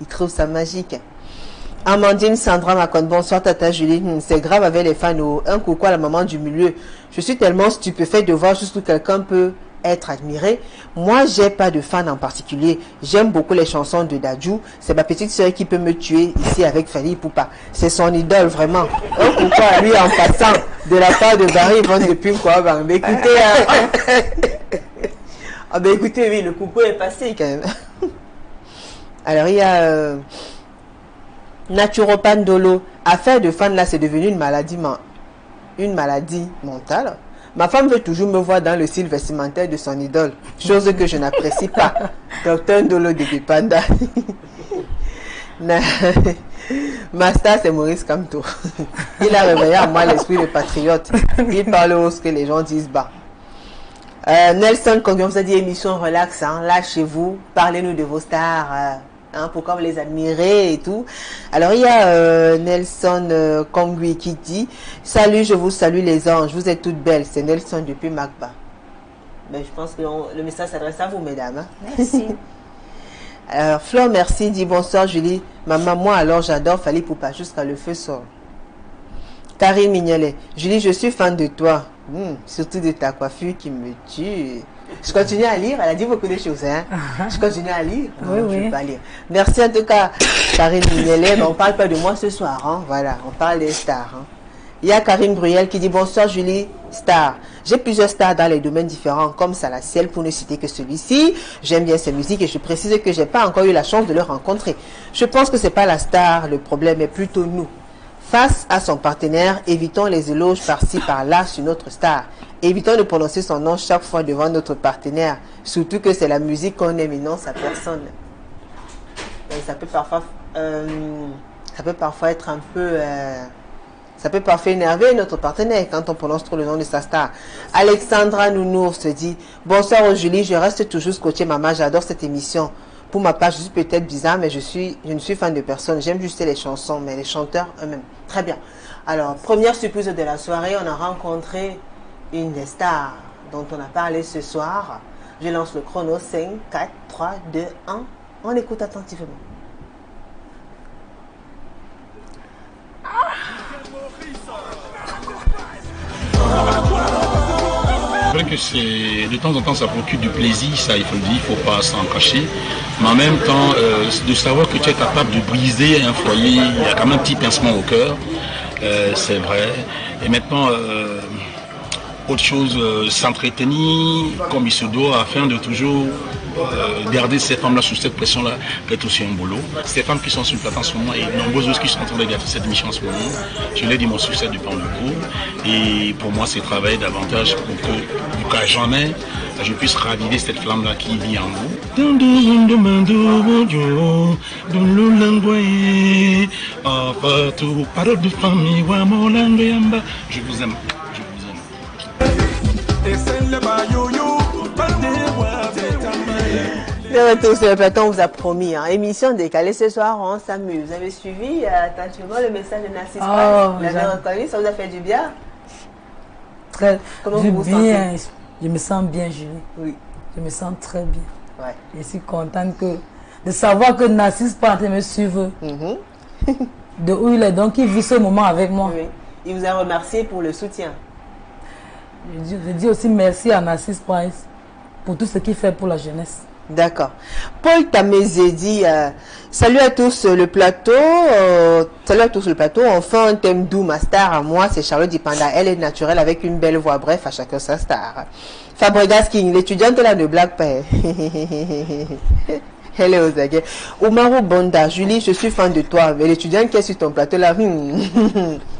Il trouve ça magique. Amandine Sandra Macon, bonsoir Tata Julie. C'est grave avec les fans. Un coucou à la maman du milieu. Je suis tellement stupéfait de voir jusqu'où quelqu'un peut être admiré. Moi, j'ai pas de fan en particulier. J'aime beaucoup les chansons de Dadju. C'est ma petite sœur qui peut me tuer ici avec Fali Poupa. C'est son idole, vraiment. Un coucou à lui en passant de la part de Barry Yvonne depuis quoi. Mais écoutez, écoutez, oui, le coucou est passé quand même. Alors, il y a Naturopane Dolo. Affaire de fan, là, c'est devenu une maladie mentale. Ma femme veut toujours me voir dans le style vestimentaire de son idole, chose que je n'apprécie pas. Docteur Ndolo de Panda. Ma star, c'est Maurice Kamto. Il a réveillé en moi l'esprit de patriote. Il parle hausse que les gens disent bas. Nelson, comme on vous a dit, émission relax, hein, lâchez-vous, parlez-nous de vos stars. Pourquoi vous les admirez et tout. Alors il y a Nelson Kongui qui dit salut, je vous salue les anges, vous êtes toutes belles. C'est Nelson depuis Macba. Ben, je pense que le message s'adresse à vous mesdames. Hein? Merci. Alors Flore merci dit bonsoir Julie. Maman, moi alors j'adore Fali Poupa jusqu'à le feu sort. Karine Mignolet. Julie, je suis fan de toi. Surtout de ta coiffure qui me tue. Je continue à lire. Elle a dit beaucoup de choses. Hein? Je continue à lire. Oui, Je oui. vais pas lire. Merci en tout cas, Karine Mignolet. On ne parle pas de moi ce soir. Hein? Voilà, on parle des stars. Hein? Il y a Karine Bruyel qui dit bonsoir Julie, star. J'ai plusieurs stars dans les domaines différents, comme Salaciel pour ne citer que celui-ci. J'aime bien ses musiques et je précise que j'ai pas encore eu la chance de le rencontrer. Je pense que c'est pas la star le problème, mais plutôt nous. Face à son partenaire, évitons les éloges par-ci par-là sur notre star. Évitons de prononcer son nom chaque fois devant notre partenaire. Surtout que c'est la musique qu'on aime et non sa personne. Et ça peut parfois être un peu... ça peut parfois énerver notre partenaire quand on prononce trop le nom de sa star. Alexandra Nounours se dit « Bonsoir Julie, je reste toujours scotché maman, j'adore cette émission. Pour ma part, je suis peut-être bizarre, mais je ne suis fan de personne. J'aime juste les chansons, mais les chanteurs eux-mêmes. » Très bien. Alors, première surprise de la soirée, on a rencontré une des stars dont on a parlé ce soir. Je lance le chrono. 5, 4, 3, 2, 1. On écoute attentivement. C'est vrai que c'est de temps en temps ça procure du plaisir, ça il faut le dire, il ne faut pas s'en cacher. Mais en même temps, de savoir que tu es capable de briser un foyer, il y a quand même un petit pincement au cœur, c'est vrai. Et maintenant, autre chose, s'entretenir comme il se doit afin de toujours garder ces femmes-là sous cette pression-là, qui est aussi un boulot. Ces femmes qui sont sur le plateau en ce moment et nombreuses autres qui sont en train de regarder cette émission en ce moment, je l'ai dit, mon succès dépend de vous. Et pour moi, c'est travailler davantage pour qu'à jamais, je puisse raviver cette flamme-là qui vit en vous. Je vous aime. Le retour sur le plateau, on vous a promis. Hein. Émission décalée ce soir, on s'amuse. Vous avez suivi attentivement le message de Narcisse Price. Vous l'avez reconnu, ça vous a fait du bien? Très Comment vous vous sentez? Je me sens bien, Julie. Oui. Je me sens très bien. Ouais. Je suis contente de savoir que Narcisse Price me suive. De où il est, donc il vit ce moment avec moi. Oui. Il vous a remercié pour le soutien. Je dis aussi merci à Narcisse Price pour tout ce qu'il fait pour la jeunesse. D'accord. Paul Tamézé dit salut à tous le plateau. Salut à tous le plateau. On fait un thème doux. Ma star à moi, c'est Charlotte Dipanda. Elle est naturelle avec une belle voix. Bref, à chacun sa star. Fabregas King, l'étudiante là ne blague pas. Elle est aux aguets. Omarou Bonda, Julie, je suis fan de toi. Mais l'étudiante qui est sur ton plateau là,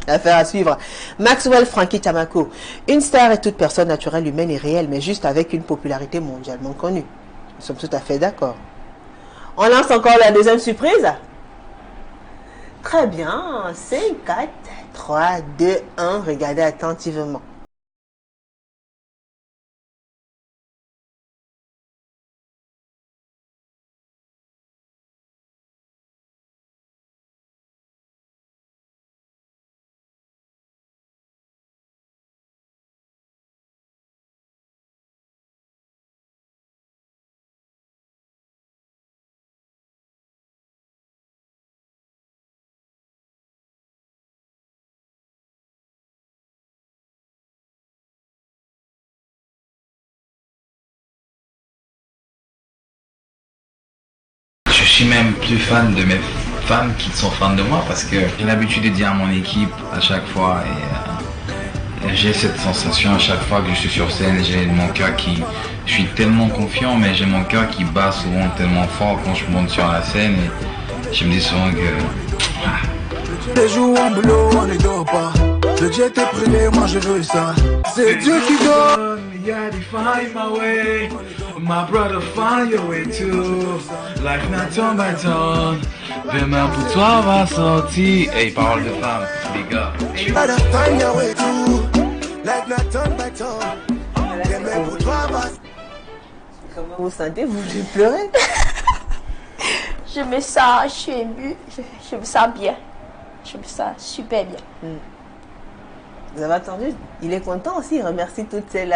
affaire à suivre. Maxwell Frankie Tamako, une star est toute personne naturelle, humaine et réelle, mais juste avec une popularité mondialement connue. Nous sommes tout à fait d'accord. On lance encore la deuxième surprise. Très bien. 5, 4, 3, 2, 1. Regardez attentivement. Je suis même plus fan de mes femmes qui sont fans de moi parce que j'ai l'habitude de dire à mon équipe à chaque fois et j'ai cette sensation à chaque fois que je suis sur scène, j'ai mon cœur qui... Je suis tellement confiant mais j'ai mon cœur qui bat souvent tellement fort quand je monte sur la scène et je me dis souvent que... Les jours en boulot, on ne dort pas. Le jet est privé, moi je veux ça. C'est Dieu qui donne. Yeah, find my way. My brother find your way too. Life not turn by turn. Demain pour toi va sortir. Hey, parole de femme, les gars. Brother find your way too. Life not turn by turn. Demain pour toi va. Comment vous sentez? Vous voulez pleurer? Je me sens, je suis émue, je me sens bien. Je me sens super bien. Vous avez entendu? Il est content aussi, il remercie toutes celles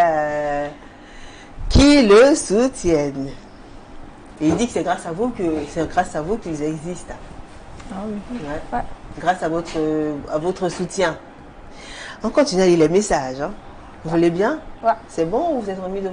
qui le soutiennent. Et il dit que c'est grâce à vous qu'ils existent. Ah oui. Ouais. Grâce à votre soutien. On continue à lire les messages. Hein. Vous voulez bien? Ouais. C'est bon ou vous êtes remise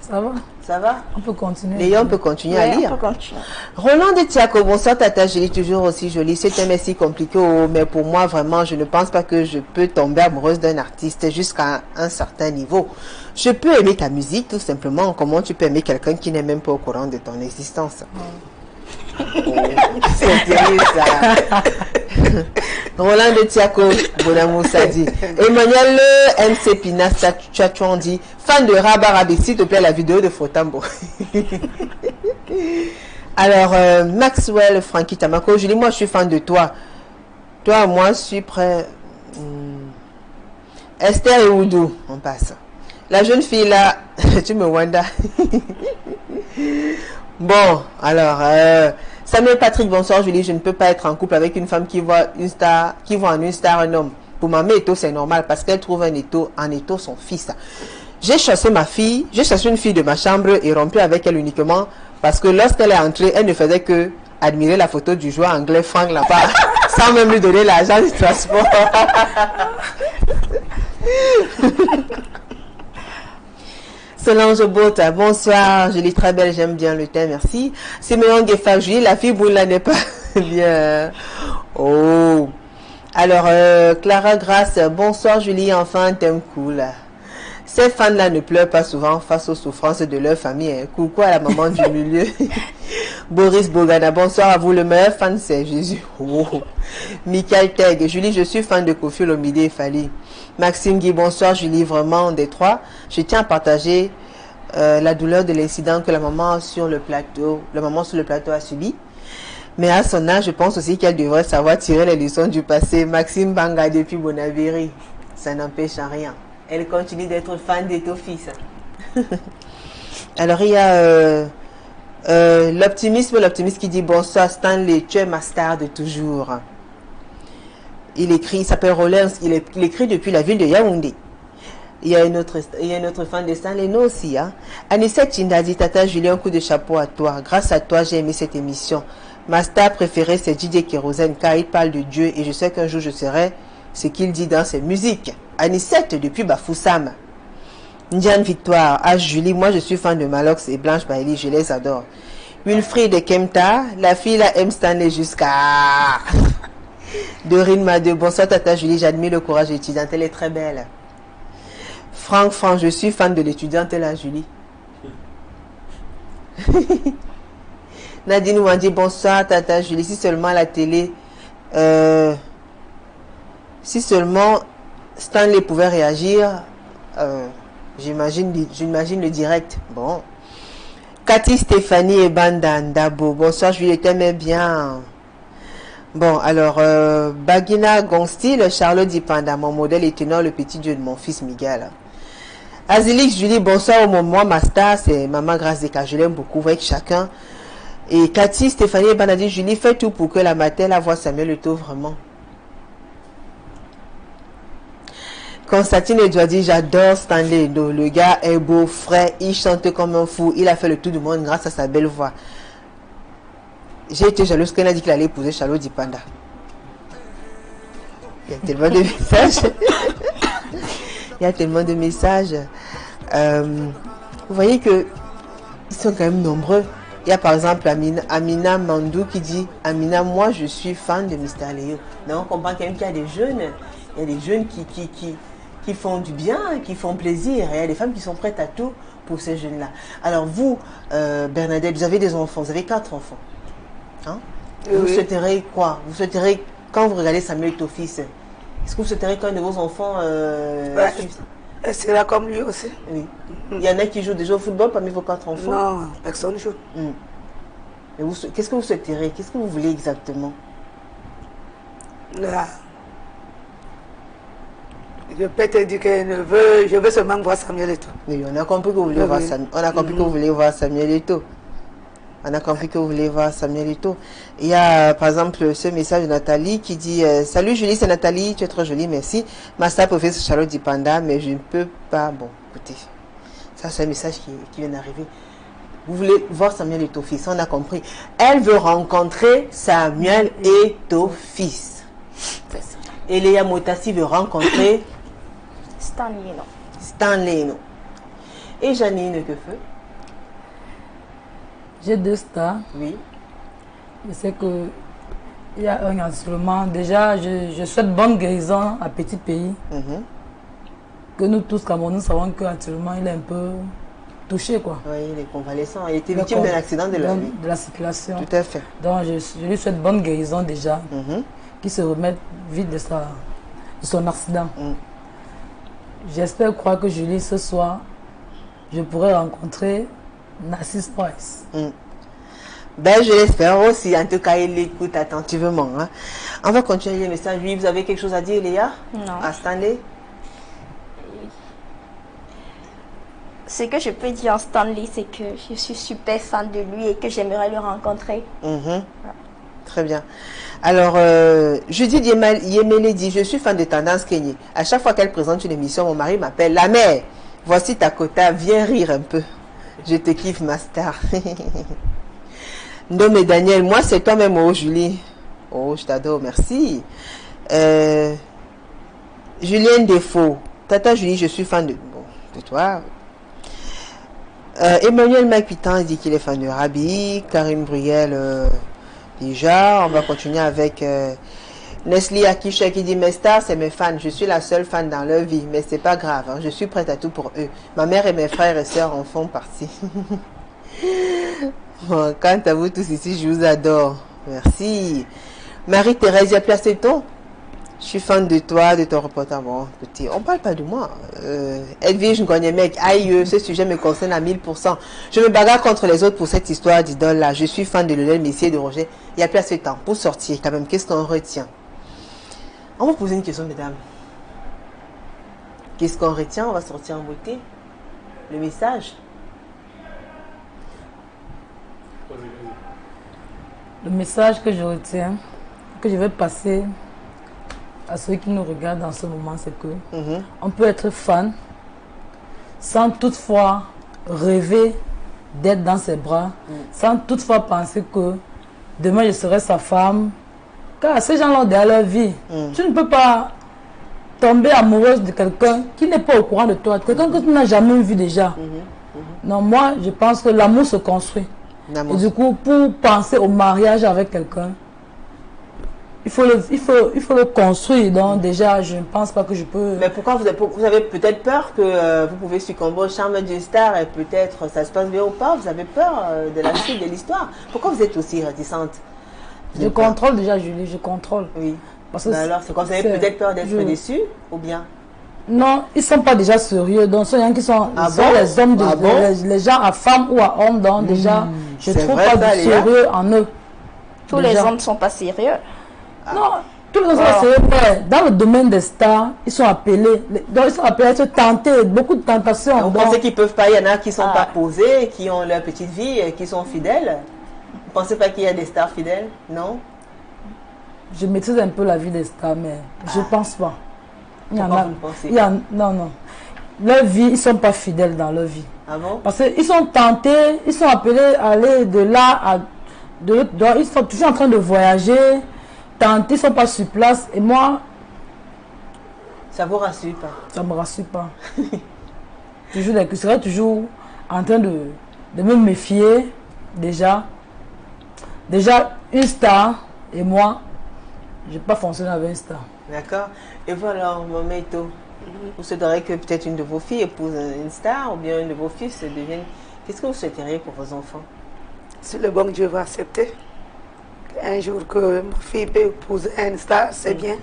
Ça va? Ça va? On peut continuer. Léa, on peut continuer à lire. On peut continuer. Roland de Tiaco, bonsoir Tata Julie, toujours aussi jolie. Ce thème est si compliqué, mais pour moi, vraiment, je ne pense pas que je peux tomber amoureuse d'un artiste jusqu'à un certain niveau. Je peux aimer ta musique, tout simplement. Comment tu peux aimer quelqu'un qui n'est même pas au courant de ton existence? C'est terrible, ça. Roland de Tiaco, Bonamou Sadi. Emmanuel MC Pina Tchatchouan dit fan de Rabarabi, s'il te plaît, la vidéo de Frotambo. Alors, Maxwell Frankie Tamako, Julie, moi je suis fan de toi. Toi, moi je suis prêt. Esther et Oudou, on passe. La jeune fille là, tu me wanda. Bon, alors, Samuel Patrick, bonsoir Julie, je ne peux pas être en couple avec une femme qui voit en une star un homme. Pour ma mère, Eto, c'est normal parce qu'elle trouve en Eto son fils. J'ai chassé une fille de ma chambre et rompu avec elle uniquement parce que lorsqu'elle est entrée, elle ne faisait que admirer la photo du joueur anglais Frank Lampard sans même lui donner l'argent du transport. Solange Bota, bonsoir, Julie, très belle, j'aime bien le thème, merci. Siméon Gueffard, Julie, la fille boule là n'est pas bien. Oh. Alors, Clara Grasse, bonsoir Julie, enfin, thème cool. Ces fans-là ne pleurent pas souvent face aux souffrances de leur famille. Hein. Coucou à la maman du milieu. Boris Bogana, bonsoir à vous, le meilleur fan c'est Jésus. Oh. Michael Teg, Julie, je suis fan de Kofi Olomide et Fali. Maxime Guy, bonsoir Julie, vraiment des trois. Je tiens à partager la douleur de l'incident que la maman sur le plateau a subi. Mais à son âge, je pense aussi qu'elle devrait savoir tirer les leçons du passé. Maxime Banga depuis Bonaviri, ça n'empêche à rien. Elle continue d'être fan d'Etofis. Alors il y a l'optimiste qui dit bonsoir Stanley, tu es ma star de toujours. Il s'appelle Rollins, il écrit depuis la ville de Yaoundé. Il y a une autre fan de Stanley, nous aussi. Hein. Anissette Chinda dit Tata Julien, un coup de chapeau à toi. Grâce à toi, j'ai aimé cette émission. Ma star préférée, c'est DJ Kérosène, car il parle de Dieu et je sais qu'un jour je serai ce qu'il dit dans ses musiques. Anissette depuis Bafoussam. Ndiane Victoire, H. Julie, moi je suis fan de Malox et Blanche Bailey, je les adore. Wilfried de Kemta, la fille là aime Stanley jusqu'à... Dorine Madeux, bonsoir Tata Julie, j'admire le courage de l'étudiante, elle est très belle. Franck, je suis fan de l'étudiante là, Julie. Nadine Wandi, bonsoir Tata Julie, si seulement la télé... si seulement Stanley pouvait réagir, j'imagine le direct. Bon. Cathy Stéphanie et Banda Ndabo, bonsoir, je lui t'aimais bien. Bon, alors, Bagina Gonstil, Charlotte Dipanda, mon modèle étonnant, le petit dieu de mon fils Miguel. Azilix Julie, bonsoir, au moment, ma star, c'est Maman Grâce Deka, je l'aime beaucoup, avec chacun. Et Cathy Stéphanie et Banda dit, Julie, fais tout pour que la matin la voix Samuel Eto'o vraiment. Constantine Edouard dit, j'adore Stanley, le gars est beau, frais, il chante comme un fou, il a fait le tour du monde grâce à sa belle voix. J'ai été jalouse quand elle a dit qu'il allait épouser Charlotte Dipanda. Il y a tellement de messages. Il y a tellement de messages. Vous voyez que ils sont quand même nombreux. Il y a par exemple Amina Mandou qui dit, Amina, moi je suis fan de Mr. Léo. Donc on comprend quand même qu'il y a des jeunes, il y a des jeunes qui font du bien, qui font plaisir. Et il y a des femmes qui sont prêtes à tout pour ces jeunes-là. Alors vous, Bernadette, vous avez des enfants, vous avez 4 enfants. Hein? Vous souhaiterez quoi? Vous souhaiterez, quand vous regardez Samuel Eto'o fils, est-ce que vous souhaiterez qu'un de vos enfants elle sera comme lui aussi. Oui. Il y en a qui jouent déjà au football parmi vos 4 enfants? Non, personne ne joue. Qu'est-ce que vous souhaiterez? Qu'est-ce que vous voulez exactement? Là. Je peux te dire que je veux seulement voir Samuel Eto'o. Oui, on a compris que vous voulez voir Samuel. On a compris que vous voulez voir Samuel Eto'o. On a compris que vous voulez voir Samuel Eto'o. Il y a par exemple ce message de Nathalie qui dit salut Julie, c'est Nathalie, tu es trop jolie, merci. Ma star préférée c'est Charlotte Dipanda, mais je ne peux pas. Bon, écoutez, ça c'est un message qui vient d'arriver. Vous voulez voir Samuel Eto'o fils, on a compris. Elle veut rencontrer Samuel Eto'o fils. Et Léa Motassi veut rencontrer Stan Leno. Stan Leno. Et Janine Quefeu? J'ai 2 stars. Oui. Je sais que il y a un instrument. Déjà, je souhaite bonne guérison à Petit Pays. Que nous tous, Camerounais, savons qu'actuellement, il est un peu touché, quoi. Oui, il est convalescent. Il était victime d'un accident de la circulation. Tout à fait. Donc, je lui souhaite bonne guérison déjà. Qu'il se remette vite de son accident. J'espère croire que Julie, ce soir, je pourrai rencontrer Narcisse Price. Ben, je l'espère aussi. En tout cas, il l'écoute attentivement. Hein. On va continuer les messages. Oui, vous avez quelque chose à dire, Léa? Non. À Stanley? Ce que je peux dire en Stanley, c'est que je suis super fan de lui et que j'aimerais le rencontrer. Très bien. Alors, Judith Yemele dit, je suis fan de Tendance Kenya. À chaque fois qu'elle présente une émission, mon mari m'appelle, la mère, voici ta quota, viens rire un peu. Je te kiffe, ma star. Non, mais Daniel, moi, c'est toi-même, oh, Julie. Oh, je t'adore, merci. Julien Défaut. Tata Julie, je suis fan de toi. Emmanuel Macuitan dit qu'il est fan de Rabi. Karine Briel, déjà. On va continuer avec Nestlé Akisha qui dit, mes stars, c'est mes fans. Je suis la seule fan dans leur vie, mais c'est pas grave. Hein. Je suis prête à tout pour eux. Ma mère et mes frères et sœurs en font partie. Bon, quant à vous tous ici, je vous adore. Merci. Marie-Thérèse Placeton. Je suis fan de toi, de ton reportage. Bon, petit, on parle pas de moi. Edwige Ngonyemec, aïe, ce sujet me concerne à 1000%. Je me bagarre contre les autres pour cette histoire d'idole-là. Je suis fan de Lionel Messi et de Roger. Il n'y a plus assez de temps pour sortir quand même. Qu'est-ce qu'on retient? On va poser une question, mesdames. Qu'est-ce qu'on retient? On va sortir en beauté. Le message. Le message que je retiens, que je vais passer à ceux qui nous regardent en ce moment, c'est que on peut être fan sans toutefois rêver d'être dans ses bras, sans toutefois penser que demain je serai sa femme. Car ces gens-là ont derrière leur vie. Tu ne peux pas tomber amoureuse de quelqu'un qui n'est pas au courant de toi, quelqu'un que tu n'as jamais vu déjà. Non, moi, je pense que l'amour se construit. Et du coup, pour penser au mariage avec quelqu'un, il faut le construire. Donc déjà, je ne pense pas que je peux... Mais pourquoi vous avez peut-être peur que vous pouvez succomber au charme d'une star et peut-être ça se passe bien ou pas? Vous avez peur de la suite de l'histoire? Pourquoi vous êtes aussi réticente? Je contrôle déjà, Julie, je contrôle. Oui. Parce que alors, c'est quand vous avez peut-être peur d'être déçu ou bien? Non, ils ne sont pas déjà sérieux. Donc, ce sont les gens qui sont, les hommes, les gens à femme ou à homme. Donc, déjà, je ne trouve pas de sérieux en eux. Tous les hommes ne sont pas sérieux. Non, tous les hommes sont pas sérieux. Mais dans le domaine des stars, ils sont appelés. Donc, ils sont appelés à se tenter. Beaucoup de tentations. Vous pensez qu'ils ne peuvent pas? Il y en a qui ne sont pas posés, qui ont leur petite vie, qui sont fidèles. Vous ne pensez pas qu'il y a des stars fidèles? Non? Je maîtrise un peu la vie des stars, mais je ne pense pas. Non. Leur vie, ils ne sont pas fidèles dans leur vie. Ah bon? Parce qu'ils sont tentés, ils sont appelés à aller de là à de l'autre. Ils sont toujours en train de voyager, tentés, ils ne sont pas sur place. Et moi... Ça ne vous rassure pas? Ça ne me rassure pas. Je serai toujours en train de me méfier, déjà. Déjà, une star, et moi, je n'ai pas fonctionné avec une star. D'accord. Et voilà, Mometo, vous souhaiteriez que peut-être une de vos filles épouse une star ou bien une de vos fils devienne... Qu'est-ce que vous souhaiteriez pour vos enfants? Si le bon Dieu va accepter, un jour que ma fille peut épouser une star, c'est bien.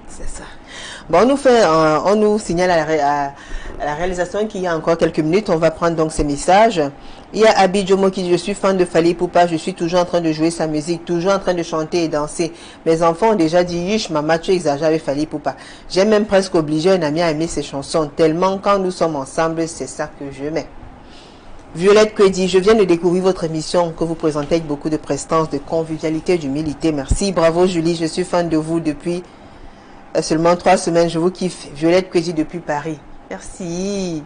C'est ça. Bon, on nous signale à la réalisation qu'il y a encore quelques minutes. On va prendre donc ces messages. Il y a Abi Jomo qui dit, je suis fan de Fally Ipupa, je suis toujours en train de jouer sa musique, toujours en train de chanter et danser. Mes enfants ont déjà dit, yish, maman, tu exagères avec Fally Ipupa. J'ai même presque obligé un ami à aimer ses chansons, tellement quand nous sommes ensemble, c'est ça que je mets. Violette Kwedi, je viens de découvrir votre émission que vous présentez avec beaucoup de prestance, de convivialité, d'humilité. Merci, bravo Julie, je suis fan de vous depuis seulement 3 semaines, je vous kiffe. Violette Kwedi depuis Paris. Merci.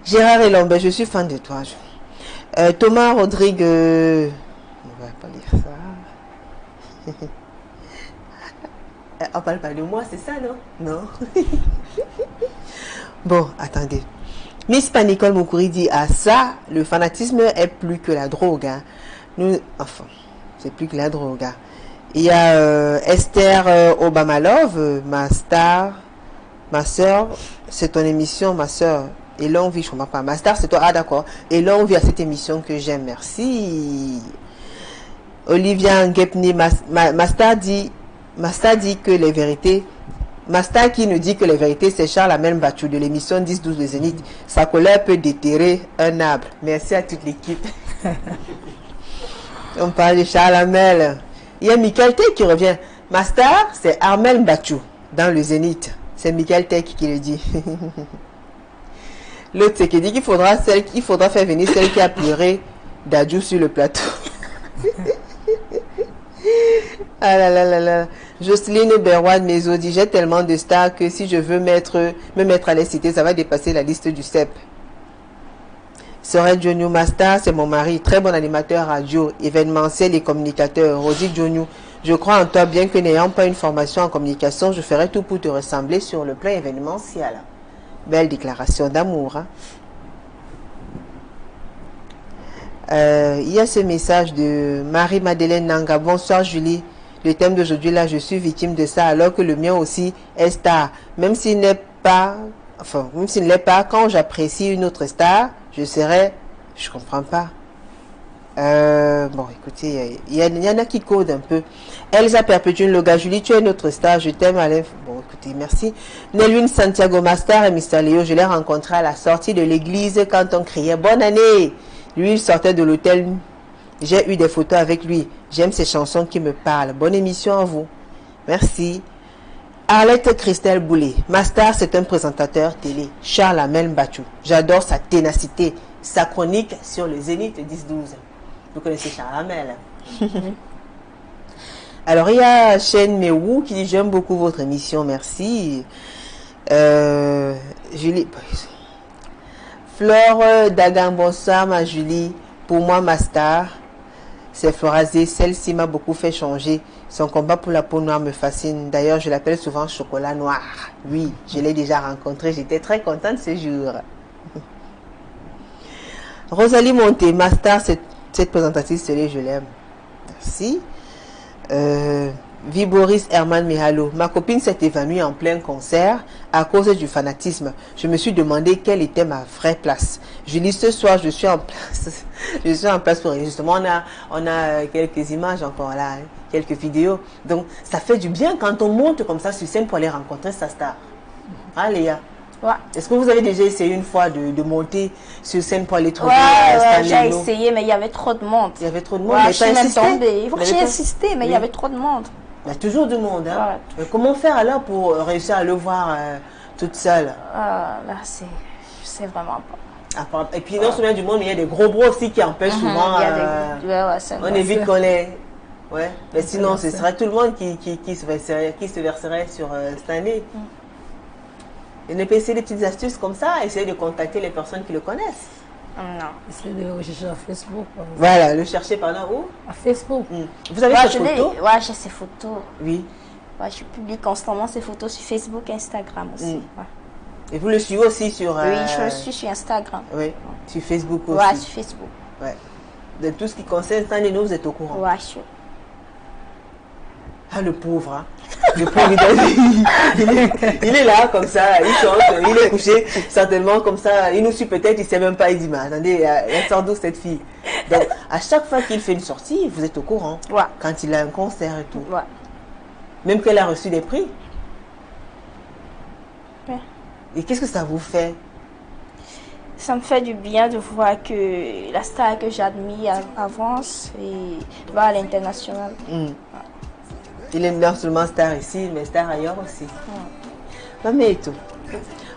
Gérard Elombe, je suis fan de toi. Thomas Rodrigue, on va pas lire ça. On parle pas de moi, c'est ça, non? Non. Bon, attendez. Miss Panicole Moukouri dit, ah ça, le fanatisme est plus que la drogue. Hein. Enfin, c'est plus que la drogue. Hein. Il y a Esther Obamalov, ma star, ma soeur, c'est ton émission, ma soeur. Et longue vie, je ne comprends pas. Ma star, c'est toi. Ah d'accord. Et longue vie à cette émission que j'aime. Merci. Olivia Ngepni, ma star dit que les vérités. Ma star qui nous dit que les vérités, c'est Charles Amel Bachou de l'émission 10-12 de Zénith. Sa colère peut déterrer un arbre. Merci à toute l'équipe. On parle de Charles Amel. Il y a Michael Tech qui revient. Ma star, c'est Armel Bachou dans le Zénith. C'est Michael Tech qui le dit. L'autre, c'est qui dit qu'il faudra faire venir celle qui a pleuré d'Adjou sur le plateau. Ah là là là là. Jocelyne Berwan Mezo dit, j'ai tellement de stars que si je veux me mettre à les citer, ça va dépasser la liste du CEP. Sorel Joniou, ma star, c'est mon mari, très bon animateur radio, événementiel et communicateur. Rosie Joniou, je crois en toi, bien que n'ayant pas une formation en communication, je ferai tout pour te ressembler sur le plan événementiel. Belle déclaration d'amour. Hein? Il y a ce message de Marie-Madeleine Nanga. Bonsoir Julie. Le thème d'aujourd'hui, là, je suis victime de ça, alors que le mien aussi est star. Même s'il n'est pas, quand j'apprécie une autre star, je comprends pas. Bon, écoutez, il y en a qui codent un peu. Elsa Perpétune Loga, Julie, tu es notre star, je t'aime, Alain. Bon, écoutez, merci. Nelwin Santiago Mastar et Mr. Léo, je l'ai rencontré à la sortie de l'église quand on criait bonne année. Lui, il sortait de l'hôtel. J'ai eu des photos avec lui. J'aime ces chansons qui me parlent. Bonne émission à vous. Merci. Arlette Christelle Boulay. Ma star, c'est un présentateur télé. Charles Amel Bachou. J'adore sa ténacité. Sa chronique sur le Zénith 10-12. Vous connaissez Charles Amel. Alors, il y a Chen Mewu qui dit, j'aime beaucoup votre émission. Merci. Julie. Flore Dagan, bonsoir ma Julie. Pour moi, ma star, c'est Florazé. Celle-ci m'a beaucoup fait changer. Son combat pour la peau noire me fascine. D'ailleurs, je l'appelle souvent chocolat noir. Oui, je l'ai déjà rencontré. J'étais très contente ce jour. Rosalie Monté, ma star, cette présentatrice, je l'aime. Merci. Viboris Herman Mihalo. Ma copine s'est évanouie en plein concert à cause du fanatisme. Je me suis demandé quelle était ma vraie place. Julie, ce soir, je suis en place. Je suis en place pour elle. Justement, on a quelques images encore là, hein, quelques vidéos. Donc, ça fait du bien quand on monte comme ça sur scène pour aller rencontrer sa star. Ah, Léa? Ouais. Est-ce que vous avez déjà essayé une fois de monter sur scène pour aller trouver j'ai essayé, mais il y avait trop de monde. Il y avait trop de monde, mais j'ai insisté. J'ai insisté, mais il y avait trop de monde. Il y a toujours du monde. Hein? Mais comment faire alors pour réussir à le voir toute seule? Là, c'est vraiment pas. Et puis non seulement du monde, mais il y a des gros bros aussi qui empêchent souvent. On évite qu'on les... Ouais. Mais sinon, ce serait tout le monde qui se verserait sur Stanley. Et ne pas essayer des petites astuces comme ça, essayer de contacter les personnes qui le connaissent. Non. Essayez de le rechercher à Facebook. Voilà, le chercher pendant où? À Facebook. Vous avez ces photos? Ouais, j'ai ces photos. Oui. Ouais, je publie constamment ces photos sur Facebook et Instagram aussi. Ouais. Et vous le suivez aussi sur... Oui, je le suis sur Instagram. Oui, sur Facebook aussi. Ouais, sur Facebook. Ouais. De tout ce qui concerne Stanley, vous êtes au courant? Ouais, sûr. Ah, le pauvre, hein. Le pauvre, il est là, comme ça, il chante, il est couché, certainement, comme ça, il nous suit peut-être, il ne sait même pas, il dit, mais attendez, elle sort d'où cette fille? Donc, à chaque fois qu'il fait une sortie, vous êtes au courant. Ouais. Quand il a un concert et tout. Ouais. Même qu'elle a reçu des prix. Ouais. Et qu'est-ce que ça vous fait? Ça me fait du bien de voir que la star que j'admire avance et va à l'international. Il est non seulement star ici, mais star ailleurs aussi. Mais tout.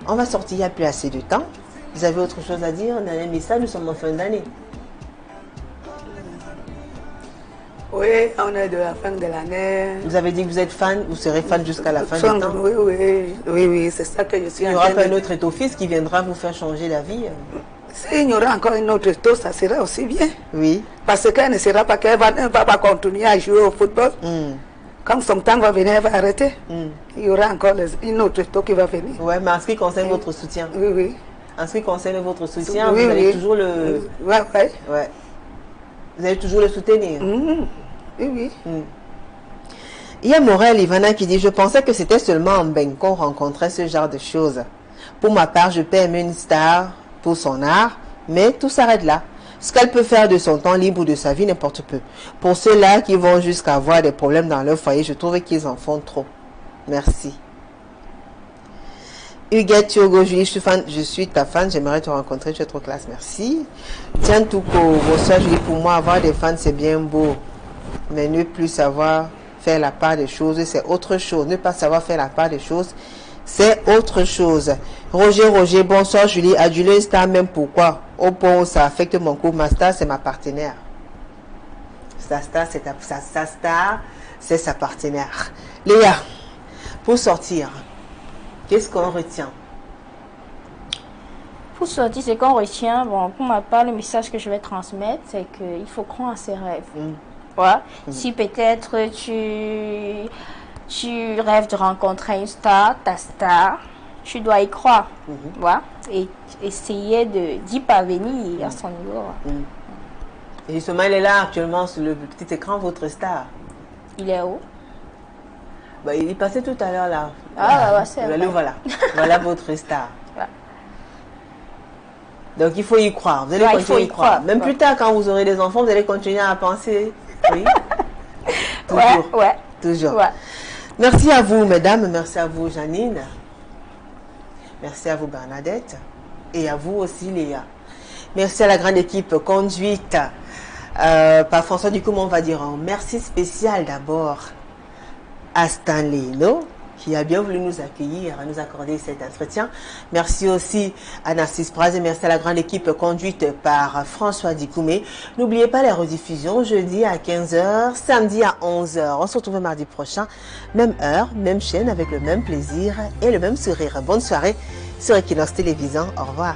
On va sortir, il n'y a plus assez de temps. Vous avez autre chose à dire? Mais ça, nous sommes en fin d'année. Oui, on est de la fin de l'année. Vous avez dit que vous êtes fan, vous serez fan jusqu'à la fin du temps? Oui, c'est ça que je suis. Il n'y aura pas un autre étophiste qui viendra vous faire changer la vie? S'il y aura encore une autre étoffe, ça sera aussi bien. Oui. Parce qu'elle ne sera pas qu'elle va pas continuer à jouer au football. Quand son temps va venir, elle va arrêter. Il y aura encore une autre taux qui va venir. Oui, mais en ce qui concerne votre soutien. Oui, oui. En ce qui concerne votre soutien, oui, vous allez toujours le... Ouais. Vous allez toujours le soutenir. Oui, oui. Il y a Morel Ivana qui dit « Je pensais que c'était seulement en bain qu'on rencontrait ce genre de choses. Pour ma part, je peux aimer une star pour son art, mais tout s'arrête là. Ce qu'elle peut faire de son temps libre ou de sa vie, n'importe peu. Pour ceux-là qui vont jusqu'à avoir des problèmes dans leur foyer, je trouve qu'ils en font trop. Merci. » Huguette Thiogo, Julie, je suis ta fan, j'aimerais te rencontrer, tu es trop classe, merci. Tiens, Touko, bonsoir Julie, pour moi, avoir des fans, c'est bien beau. Mais ne plus savoir faire la part des choses, c'est autre chose. Ne pas savoir faire la part des choses, c'est autre chose. Roger, bonsoir Julie, aduler star, même pourquoi? Au point où ça affecte mon couple, ma star, c'est ma partenaire. Sa star, c'est sa partenaire. Léa, pour sortir, qu'est-ce qu'on retient? Pour sortir, ce qu'on retient, bon, pour ma part, le message que je vais transmettre, c'est qu'il faut croire en ses rêves. Ouais. Si peut-être tu rêves de rencontrer une star, ta star, tu dois y croire. Ouais. Et essayer d'y parvenir à son niveau. Et justement, il est là actuellement sur le petit écran, votre star. Il est où? Bah, il est passé tout à l'heure là. Ouais, c'est vrai. Voilà. Voilà votre star. Ouais. Donc il faut y croire. Vous allez continuer à y croire. Même plus tard, quand vous aurez des enfants, vous allez continuer à penser. Oui. Toujours. Ouais. Merci à vous, mesdames. Merci à vous, Janine. Merci à vous, Bernadette. Et à vous aussi, Léa. Merci à la grande équipe conduite par François Ducombe. On va dire un merci spécial d'abord à Stanley No, qui a bien voulu nous accueillir, à nous accorder cet entretien. Merci aussi à Narcisse Praz et merci à la grande équipe conduite par François Dikoumé. N'oubliez pas les rediffusions jeudi à 15h, samedi à 11h. On se retrouve mardi prochain, même heure, même chaîne, avec le même plaisir et le même sourire. Bonne soirée sur Equinox Télévision. Au revoir.